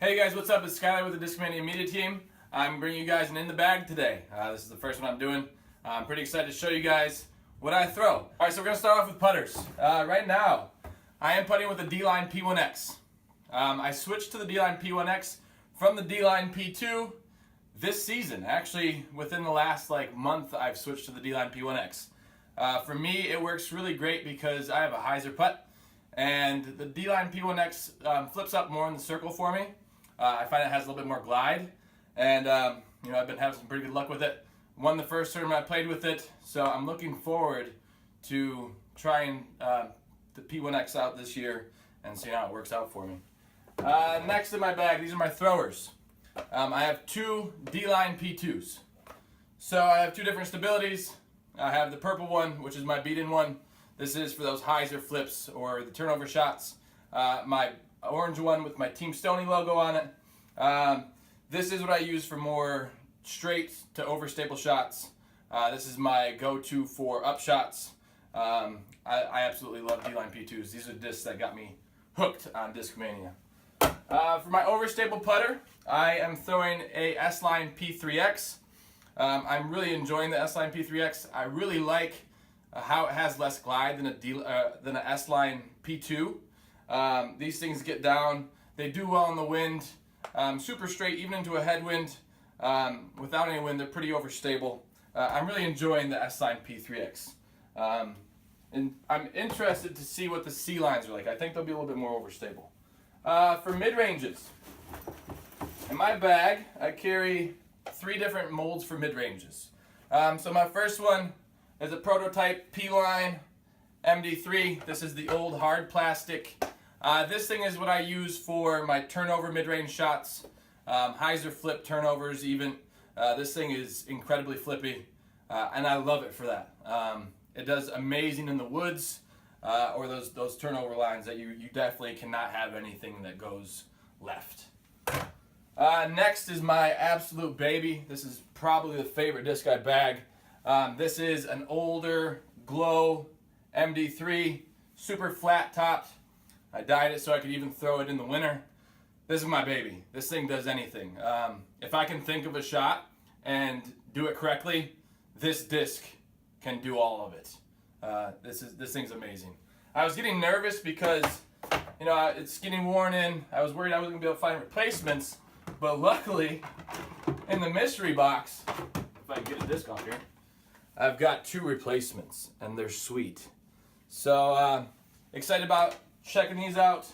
Hey guys, what's up? It's Skyler with the Discmania Media Team. I'm bringing you guys an In the Bag today. This is the first one I'm doing. I'm pretty excited to show you guys what I throw. All right, so we're gonna start off with putters. Right now, I am putting with the D Line P1X. I switched to the D Line P1X from the D Line P2 this season. Actually, within the last month, I've switched to the D Line P1X. For me, it works really great because I have a hyzer putt, and the D Line P1X flips up more in the circle for me. I find it has a little bit more glide, and I've been having some pretty good luck with it. Won the first tournament I played with it, so I'm looking forward to trying the P1X out this year and seeing how it works out for me. Next in my bag, these are my throwers. I have two D Line P2s. So I have two different stabilities. I have the purple one, which is my beat-in one. This is for those hyzer flips or the turnover shots. My orange one with my Team Stoney logo on it. This is what I use for more straight to overstable shots. This is my go-to for up shots. I absolutely love D-Line P2s. These are discs that got me hooked on Discmania. For my overstable putter, I am throwing a S Line P3X. I'm really enjoying the S Line P3X. I really like how it has less glide than a S Line P2. These things get down. They do well in the wind. Super straight, even into a headwind. Without any wind, they're pretty overstable. I'm really enjoying the S Line P3X. And I'm interested to see what the C lines are like. I think they'll be a little bit more overstable. For mid-ranges, in my bag, I carry 3 different molds for mid-ranges. So my first one is a Proto P Line MD3. This is the old hard plastic. This thing is what I use for my turnover mid-range shots, hyzer flip turnovers even. This thing is incredibly flippy, and I love it for that. It does amazing in the woods, or those turnover lines that you definitely cannot have anything that goes left. Next is my absolute baby. This is probably the favorite disc I bag. This is an older Glow MD3, super flat topped. I dyed it so I could even throw it in the winter. This is my baby. This thing does anything. If I can think of a shot and do it correctly, this disc can do all of it. This thing's amazing. I was getting nervous because it's getting worn in. I was worried I wasn't gonna be able to find replacements, but luckily in the mystery box, if I can get a disc off here, I've got 2 replacements and they're sweet. So excited about checking these out.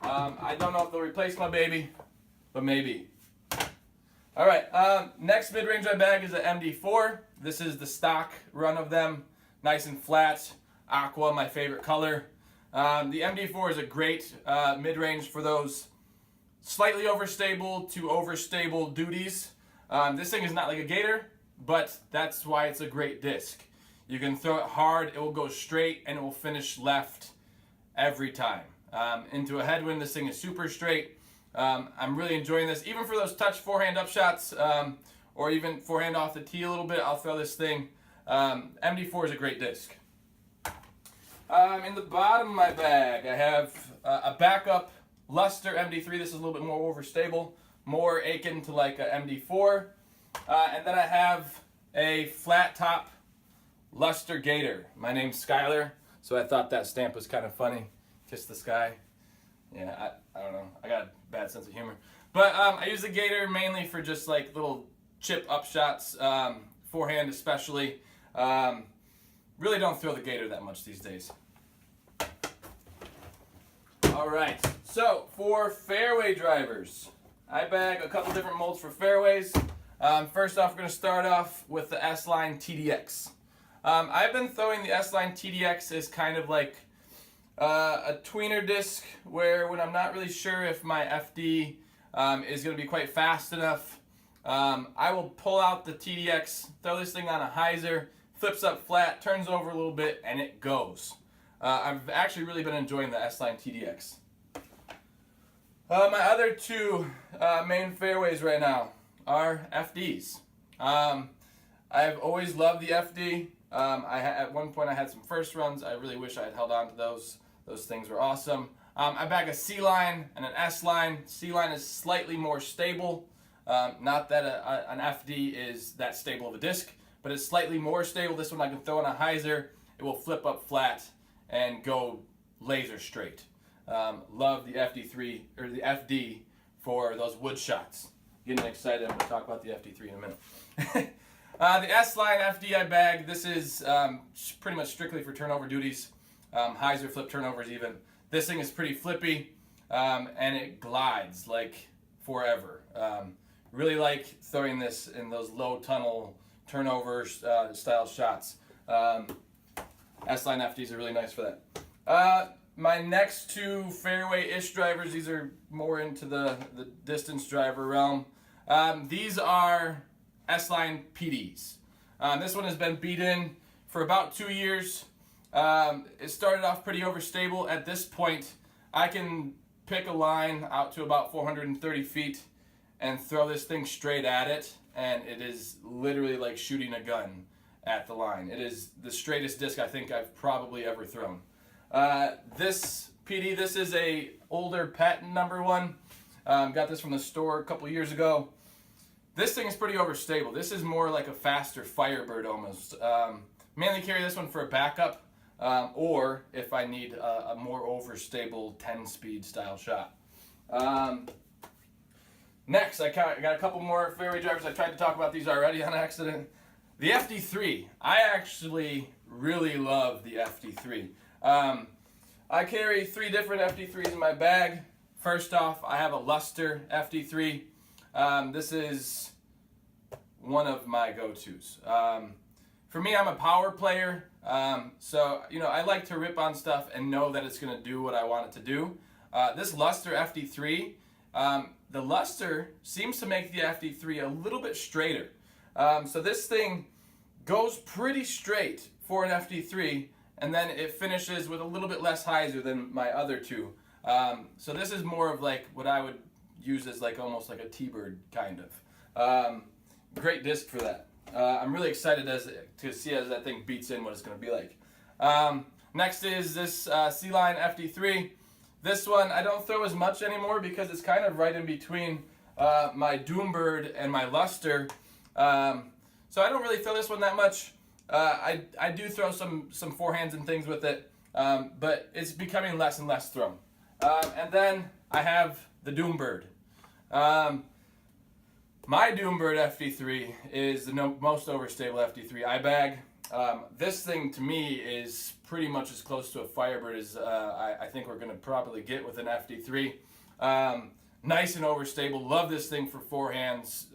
I don't know if they'll replace my baby, but maybe. All right, next mid-range I bag is an MD4. This is the stock run of them, nice and flat, aqua, my favorite color. The MD4 is a great mid-range for those slightly overstable to overstable duties. This thing is not like a Gator, but that's why it's a great disc. You can throw it hard, it will go straight, and it will finish left every time. Into a headwind, this thing is super straight. I'm really enjoying this. Even for those touch forehand up shots, or even forehand off the tee a little bit, I'll throw this thing. MD4 is a great disc. In the bottom of my bag, I have a backup Luster MD3. This is a little bit more overstable, more akin to like a MD4. And then I have a flat top Luster Gator. My name's Skyler, so I thought that stamp was kind of funny. Kiss the sky. Yeah, I don't know. I got a bad sense of humor. But I use the Gator mainly for just like little chip up shots, forehand especially. Really don't throw the Gator that much these days. All right, so for fairway drivers, I bag a couple different molds for fairways. First off, we're going to start off with the S Line TDX. I've been throwing the S Line TDX as kind of like a tweener disc, where when I'm not really sure if my FD is going to be quite fast enough, I will pull out the TDX, throw this thing on a hyzer, flips up flat, turns over a little bit, and it goes. I've actually really been enjoying the S Line TDX. My other 2 main fairways right now are FDs. I've always loved the FD. At one point I had some first runs. I really wish I had held on to those. Those things were awesome. I bag a C Line and an S Line. C Line is slightly more stable. Not that an FD is that stable of a disc, but it's slightly more stable. This one I can throw in a hyzer. It will flip up flat and go laser straight. Love the FD3 or the FD for those wood shots. Getting excited. I'm going to talk about the FD3 in a minute. The S Line FD I bag. This is pretty much strictly for turnover duties. Hyzer flip turnovers even. This thing is pretty flippy, and it glides like forever. Really like throwing this in those low tunnel turnover style shots. S-Line FDs are really nice for that. My next two fairway-ish drivers, these are more into the distance driver realm. These are S-Line PDs. This one has been beat in for about 2 years. It started off pretty overstable. At this point, I can pick a line out to about 430 feet and throw this thing straight at it, and it is literally like shooting a gun at the line. It is the straightest disc I think I've probably ever thrown. This PD, this is a older patent number one. Got this from the store a couple years ago. This thing is pretty overstable. This is more like a faster Firebird almost. Mainly carry this one for a backup, or if I need a more overstable 10-speed style shot. Next, I got a couple more fairway drivers. I tried to talk about these already on accident. The FD3. I actually really love the FD3. I carry 3 different FD3s in my bag. First off, I have a Luster FD3. This is one of my go-tos. For me, I'm a power player, so I like to rip on stuff and know that it's going to do what I want it to do. This Luster FD3, the Luster seems to make the FD3 a little bit straighter. So this thing goes pretty straight for an FD3, and then it finishes with a little bit less hyzer than my other two. So this is more of like what I would use as like almost like a T-bird kind of. Great disc for that. I'm really excited to see as that thing beats in what it's going to be like. Next is this C Line FD3. This one I don't throw as much anymore because it's kind of right in between my Doombird and my Luster. So I don't really throw this one that much. I do throw some forehands and things with it, but it's becoming less and less thrown. And then I have the Doombird. My Doombird FD3 is the most overstable FD3 I bag. This thing to me is pretty much as close to a Firebird as I think we're going to probably get with an FD3. Nice and overstable. Love this thing for forehands,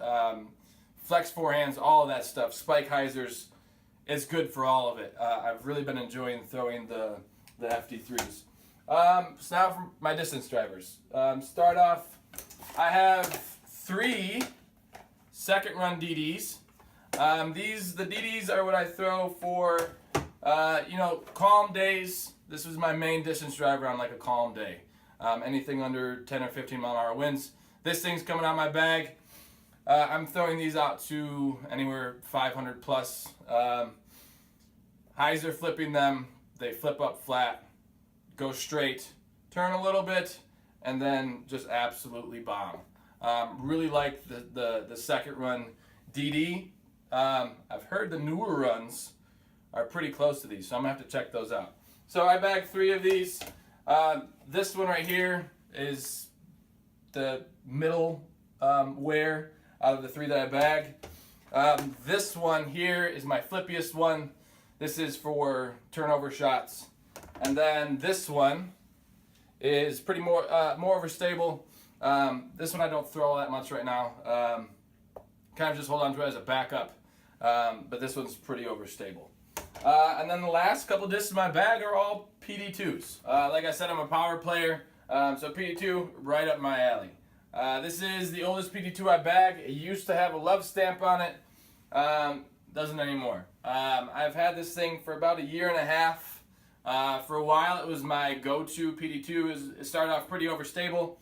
flex forehands, all of that stuff. Spike hyzers. It's good for all of it. I've really been enjoying throwing the FD3s. So now for my distance drivers. Start off, I have 3 second run DDs. The DDs are what I throw for, calm days. This was my main distance driver on like a calm day. Anything under 10 or 15 mile an hour winds. This thing's coming out of my bag. I'm throwing these out to anywhere 500 plus. Hyzer flipping them. They flip up flat, go straight, turn a little bit, and then just absolutely bomb. Really like the second run DD. I've heard the newer runs are pretty close to these, so I'm going to have to check those out. So I bagged 3 of these. This one right here is the middle wear out of the 3 that I bag. This one here is my flippiest one. This is for turnover shots. And then this one is pretty more overstable. This one I don't throw all that much right now. Kind of just hold on to it as a backup. But this one's pretty overstable. And then the last couple discs in my bag are all PD2s. Like I said, I'm a power player, so PD2 right up my alley. This is the oldest PD2 I bag. It used to have a love stamp on it. Doesn't anymore. I've had this thing for about 1.5 years. For a while, it was my go-to PD2. It started off pretty overstable.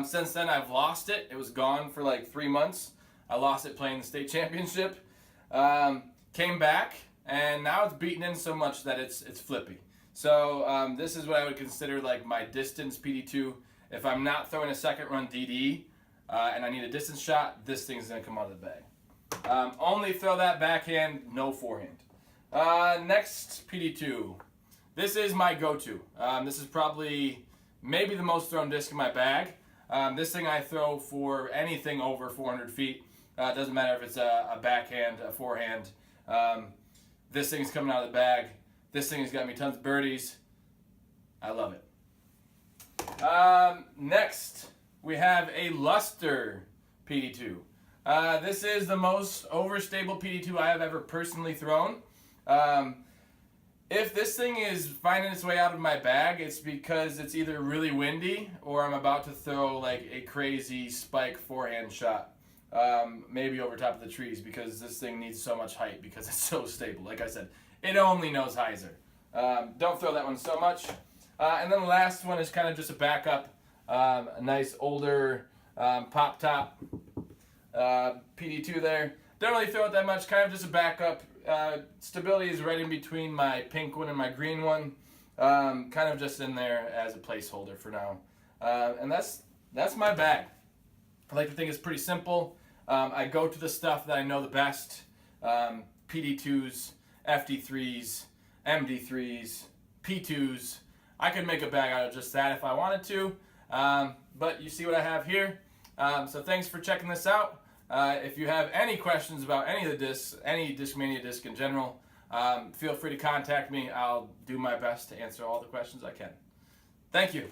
Since then, I've lost it. It was gone for like 3 months. I lost it playing the state championship. Came back, and now it's beaten in so much that it's flippy. So this is what I would consider like my distance PD2. If I'm not throwing a second run DD and I need a distance shot, this thing's gonna come out of the bag. Only throw that backhand, no forehand. Next PD2. This is my go-to. This is probably maybe the most thrown disc in my bag. This thing I throw for anything over 400 feet. Doesn't matter if it's a backhand, a forehand. This thing's coming out of the bag. This thing has got me tons of birdies. I love it. Next, we have a Luster PD2. This is the most overstable PD2 I have ever personally thrown. If this thing is finding its way out of my bag, it's because it's either really windy or I'm about to throw like a crazy spike forehand shot. Maybe over top of the trees, because this thing needs so much height because it's so stable. Like I said, it only knows hyzer. Don't throw that one so much. And then the last one is kind of just a backup, a nice older pop top PD2 there. Don't really throw it that much, kind of just a backup. Stability is right in between my pink one and my green one. Kind of just in there as a placeholder for now. And that's my bag. I like to think it's pretty simple. I go to the stuff that I know the best. PD2s, FD3s, MD3s, P2s. I could make a bag out of just that if I wanted to. But you see what I have here. So thanks for checking this out. If you have any questions about any of the discs, any Discmania disc in general, feel free to contact me. I'll do my best to answer all the questions I can. Thank you.